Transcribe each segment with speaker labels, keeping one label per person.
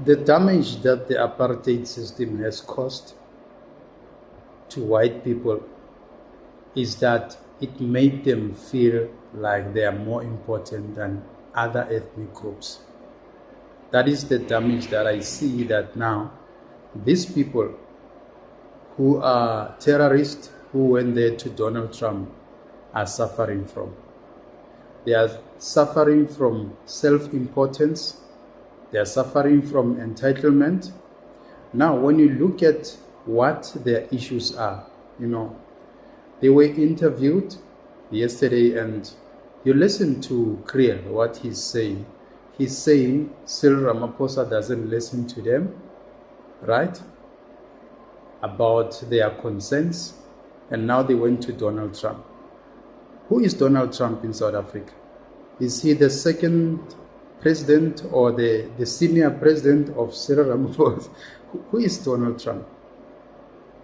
Speaker 1: The damage that the apartheid system has caused to white people is that it made them feel like they are more important than other ethnic groups. That is the damage that I see, that now these people who are terrorists who went there to Donald Trump are suffering from. They are suffering from self-importance. They are suffering from entitlement. Now, when you look at what their issues are, they were interviewed yesterday, and you listen to Kriel, what he's saying. He's saying Cyril Ramaphosa doesn't listen to them, right? About their concerns. And now they went to Donald Trump. Who is Donald Trump in South Africa? Is he the second president or the senior president of Cyril Ramaphosa? Who is Donald Trump?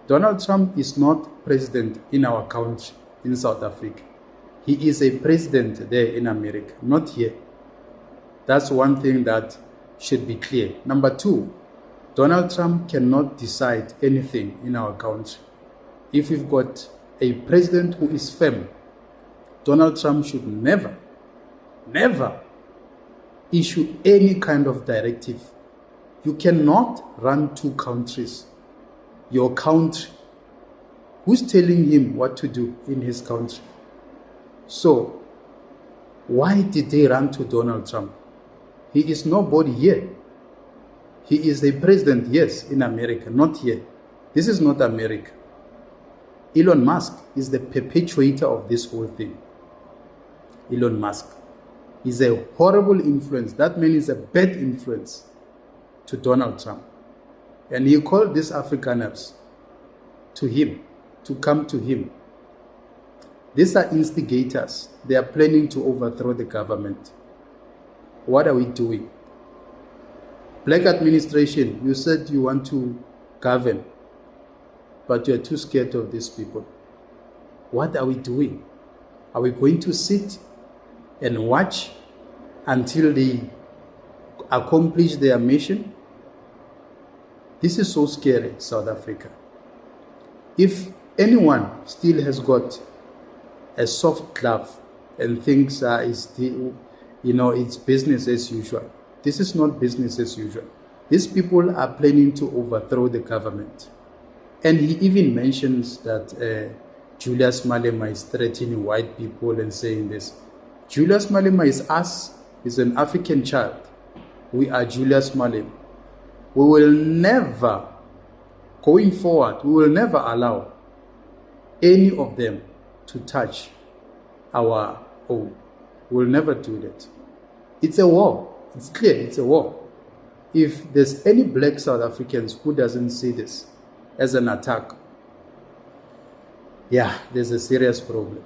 Speaker 1: Donald Trump is not president in our country, in South Africa. He is a president there in America, not here. That's one thing that should be clear. Number two, Donald Trump cannot decide anything in our country. If we've got a president who is firm, Donald Trump should never issue any kind of directive. You cannot run two countries. Your country. Who's telling him what to do in his country? So, why did they run to Donald Trump? He is nobody here. He is a president, yes, in America, not here. This is not America. Elon Musk is the perpetuator of this whole thing. Elon Musk is a horrible influence. That man is a bad influence to Donald Trump. And he called these Afrikaners to him, to come to him. These are instigators. They are planning to overthrow the government. What are we doing? Black administration, you said you want to govern, but you are too scared of these people. What are we doing? Are we going to sit and watch until they accomplish their mission? This is so scary, South Africa. If anyone still has got a soft glove and thinks it's business as usual, this is not business as usual. These people are planning to overthrow the government. And he even mentions that Julius Malema is threatening white people and saying this. Julius Malema is us, is an African child. We are Julius Malema. We will never, going forward, we will never allow any of them to touch our own. We will never do that. It's a war. It's clear, it's a war. If there's any black South Africans who doesn't see this as an attack, there's a serious problem.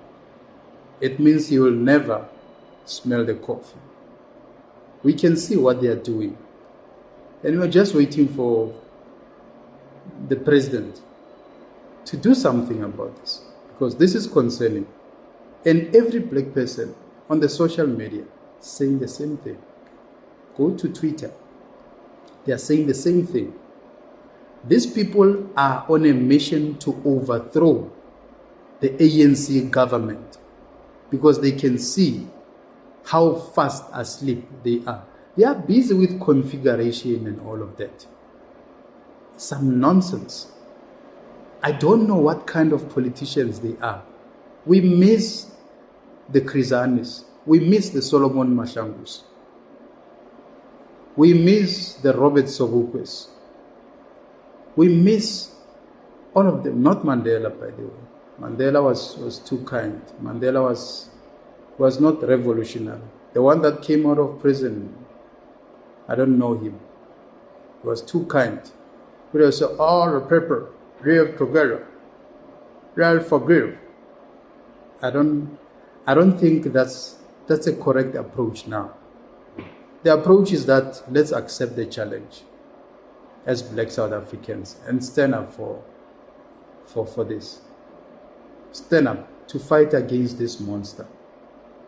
Speaker 1: It means you will never smell the coffee. We can see what they are doing. And we're just waiting for the president to do something about this, because this is concerning. And every black person on the social media saying the same thing. Go to Twitter. They are saying the same thing. These people are on a mission to overthrow the ANC government because they can see how fast asleep they are. They are busy with configuration and all of that. Some nonsense. I don't know what kind of politicians they are. We miss the Krizanis. We miss the Solomon Mashangus. We miss the Robert Sobukwes. We miss all of them. Not Mandela, by the way. Mandela was too kind. Mandela was not revolutionary. The one that came out of prison, I don't know him. He was too kind. But he said, all the people live together. They'll forgive. I don't think that's a correct approach now. The approach is that let's accept the challenge as black South Africans and stand up for this. Stand up to fight against this monster.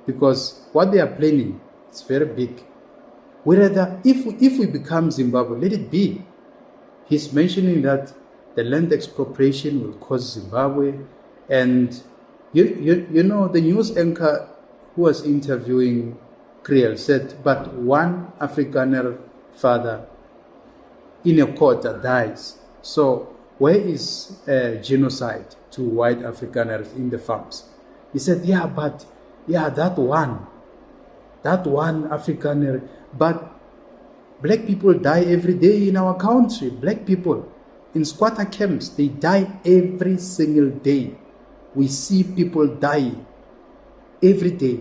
Speaker 1: Because what they are planning is very big. Whether if we become Zimbabwe, let it be. He's mentioning that the land expropriation will cause Zimbabwe, and you know, the news anchor who was interviewing Kriel said, but one Afrikaner father in a quota dies. So where is genocide to white Afrikaners in the farms? He said, that one Afrikaner, but black people die every day in our country. Black people in squatter camps, they die every single day. We see people dying every day.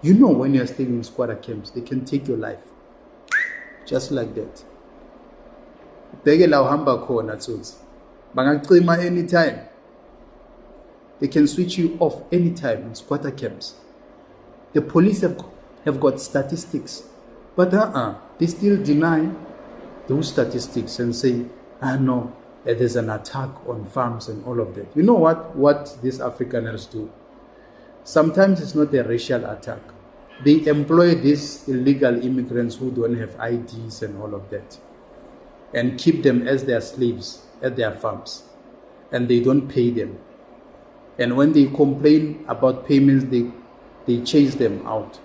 Speaker 1: You know, when you're staying in squatter camps, they can take your life. Just like that. Anytime. They can switch you off anytime in squatter camps. The police have got statistics, but they still deny those statistics and say, no, there's an attack on farms and all of that. You know what these Afrikaners do? Sometimes it's not a racial attack. They employ these illegal immigrants who don't have IDs and all of that, and keep them as their slaves at their farms, and they don't pay them. And when they complain about payments, they chase them out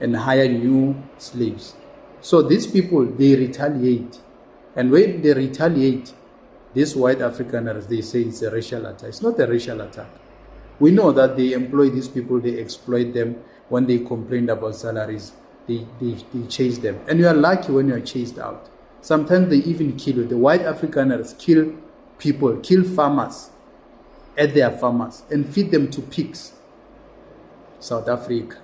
Speaker 1: and hire new slaves. So these people, they retaliate. And when they retaliate, these white Afrikaners, they say it's a racial attack. It's not a racial attack. We know that they employ these people, they exploit them. When they complain about salaries, they chase them. And you are lucky when you are chased out. Sometimes they even kill you. The white Afrikaners kill people, kill farmers at their farmers and feed them to pigs. South Africa.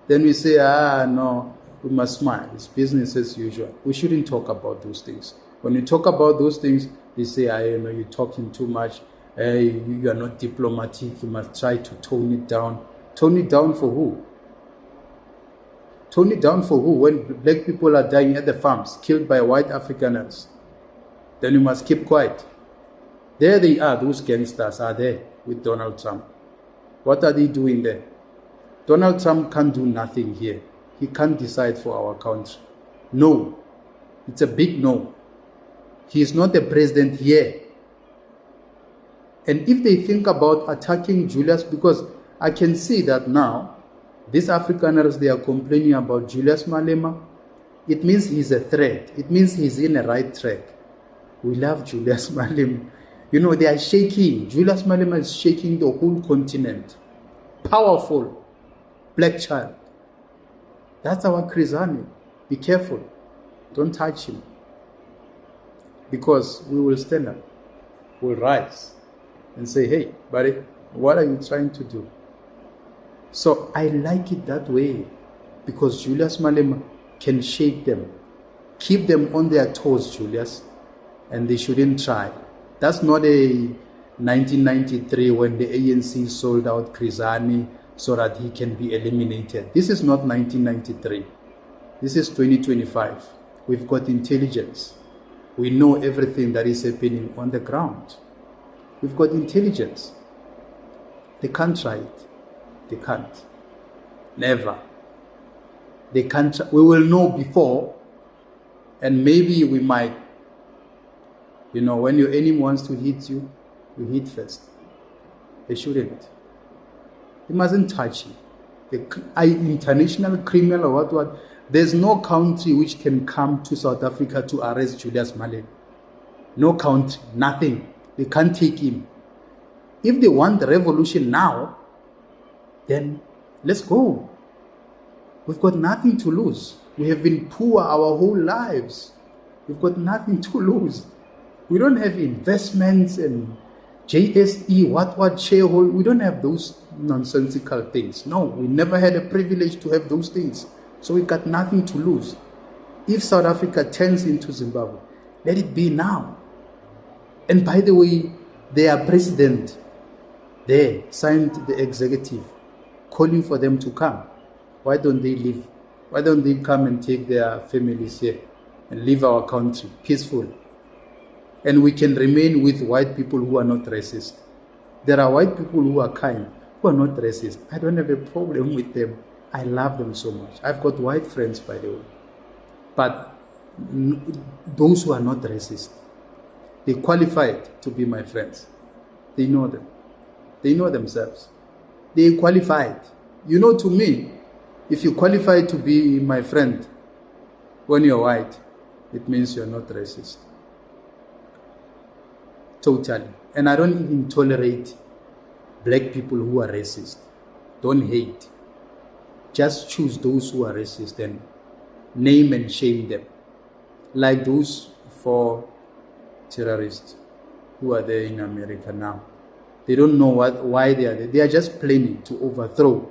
Speaker 1: Then we say, no, we must smile. It's business as usual. We shouldn't talk about those things. When you talk about those things, they say, you're talking too much. You are not diplomatic. You must try to tone it down. Tone it down for who? Tone it down for who? When black people are dying at the farms, killed by white Afrikaners, then you must keep quiet. There they are, those gangsters are there with Donald Trump. What are they doing there? Donald Trump can't do nothing here. He can't decide for our country. No. It's a big no. He is not the president here. And if they think about attacking Julius, because I can see that now, these Afrikaners, they are complaining about Julius Malema. It means he's a threat. It means he's in a right track. We love Julius Malema. You know, they are shaking. Julius Malema is shaking the whole continent. Powerful black child. That's our Krizani. Be careful. Don't touch him. Because we will stand up. We'll rise and say, hey, buddy, what are you trying to do? So I like it that way. Because Julius Malema can shake them. Keep them on their toes, Julius. And they shouldn't try. That's not a 1993 when the ANC sold out Krizani so that he can be eliminated. This is not 1993. This is 2025. We've got intelligence. We know everything that is happening on the ground. We've got intelligence. They can't try it. They can't. Never. They can't. We will know before, and maybe we might. You know, when your enemy wants to hit you, you hit first. They shouldn't. They mustn't touch you. The international criminal or what. There's no country which can come to South Africa to arrest Julius Malema. No country, nothing. They can't take him. If they want the revolution now, then let's go. We've got nothing to lose. We have been poor our whole lives. We've got nothing to lose. We don't have investments and JSE, what sharehold. We don't have those nonsensical things. No, we never had a privilege to have those things. So we got nothing to lose. If South Africa turns into Zimbabwe, let it be now. And by the way, their president there signed the executive calling for them to come. Why don't they leave? Why don't they come and take their families here and leave our country peaceful? And we can remain with white people who are not racist. There are white people who are kind, who are not racist. I don't have a problem with them. I love them so much. I've got white friends, by the way. But those who are not racist, they qualified to be my friends. They know them. They know themselves. They qualified. You know, to me, if you qualify to be my friend when you're white, it means you're not racist. Totally. And I don't even tolerate black people who are racist. Don't hate. Just choose those who are racist and name and shame them. Like those 4 terrorists who are there in America now. They don't know why they are there. They are just planning to overthrow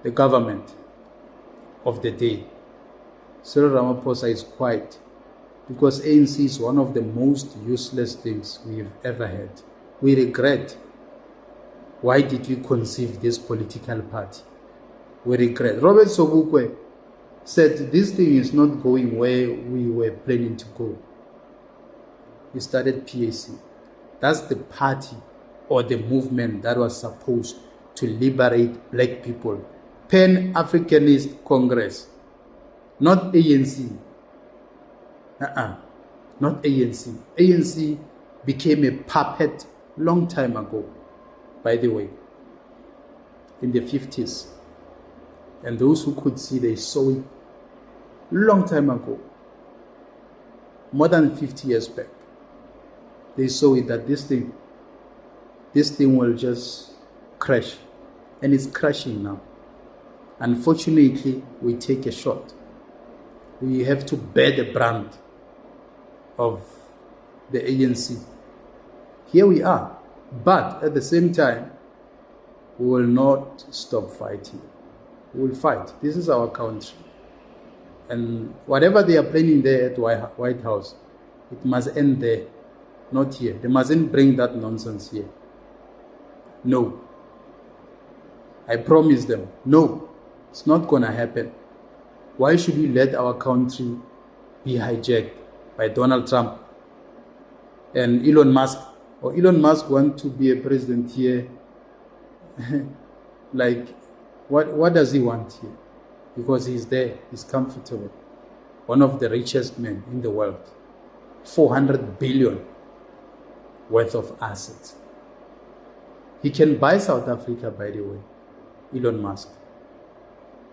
Speaker 1: the government of the day. Cyril Ramaphosa is quiet because ANC is one of the most useless things we've ever had. We regret. Why did we conceive this political party? We regret. Robert Sobukwe said this thing is not going where we were planning to go. He started PAC. That's the party or the movement that was supposed to liberate black people. Pan-Africanist Congress. Not ANC. Not ANC. ANC became a puppet long time ago, by the way, in the 50s. And those who could see, they saw it long time ago, more than 50 years back. They saw it that this thing will just crash, and it's crashing now. Unfortunately, we take a shot. We have to bear the brand of the ANC. Here we are, but at the same time, we will not stop fighting. We will fight. This is our country. And whatever they are planning there at White House, it must end there, not here. They mustn't bring that nonsense here. No. I promise them, no, it's not going to happen. Why should we let our country be hijacked by Donald Trump and Elon Musk? Or Elon Musk wants to be a president here. Like, what does he want here? Because he's there, he's comfortable. One of the richest men in the world. 400 billion worth of assets. He can buy South Africa, by the way, Elon Musk.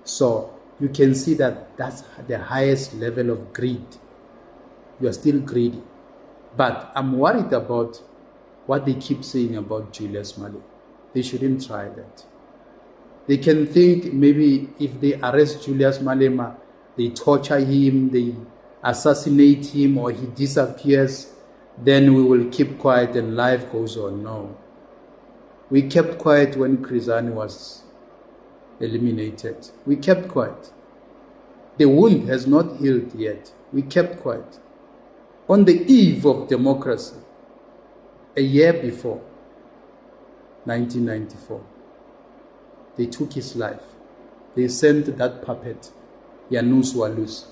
Speaker 1: So you can see that that's the highest level of greed. You are still greedy. But I'm worried about what they keep saying about Julius Malema. They shouldn't try that. They can think maybe if they arrest Julius Malema, they torture him, they assassinate him, or he disappears, then we will keep quiet and life goes on. No. We kept quiet when Kriel was eliminated. We kept quiet. The wound has not healed yet. We kept quiet. On the eve of democracy, a year before, 1994, they took his life. They sent that puppet, Janus Walus.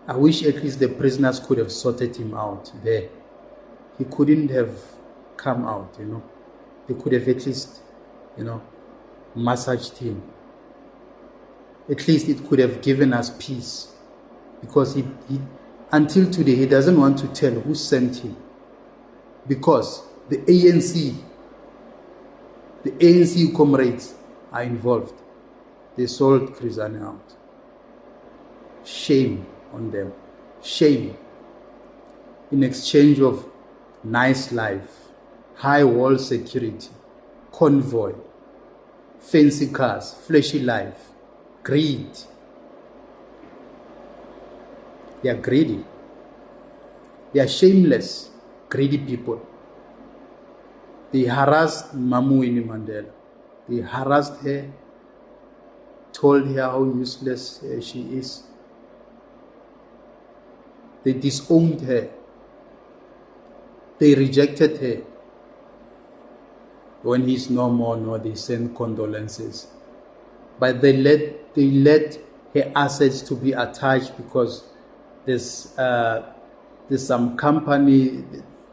Speaker 1: I wish at least the prisoners could have sorted him out there. He couldn't have come out, you know. They could have at least, you know, massaged him. At least it could have given us peace. Because he until today, he doesn't want to tell who sent him. Because the ANC comrades are involved. They sold Kriel out. Shame on them. Shame. In exchange of nice life, high wall security, convoy, fancy cars, flashy life, greed. They are greedy. They are shameless, greedy people. They harassed Mamu Winnie Mandela. They harassed her, told her how useless she is. They disowned her. They rejected her. When he's no more, no, they send condolences. But they let her assets to be attached because there's some company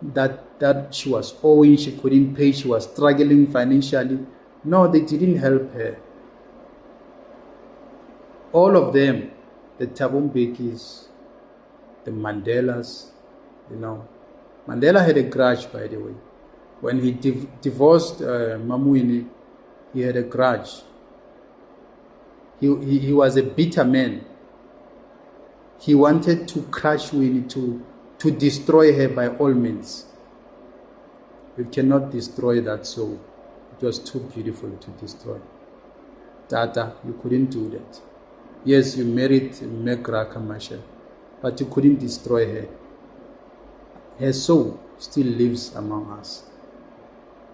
Speaker 1: that she was owing, she couldn't pay, she was struggling financially. No, they didn't help her. All of them the Thabo Mbekis, the Mandelas, you know. Mandela had a grudge, by the way. When he divorced Mamwini, he had a grudge. He was a bitter man. He wanted to crush Winnie, to destroy her by all means. You cannot destroy that soul. It was too beautiful to destroy. Tata, you couldn't do that. Yes, you married Megra Kamasha, but you couldn't destroy her. Her soul still lives among us.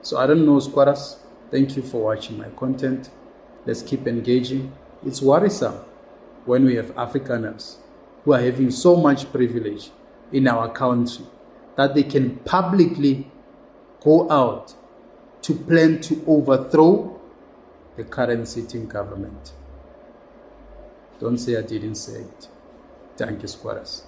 Speaker 1: So I don't know, squatters. Thank you for watching my content. Let's keep engaging. It's worrisome when we have Afrikaners who are having so much privilege in our country that they can publicly go out to plan to overthrow the current sitting government. Don't say I didn't say it. Thank you, squatters.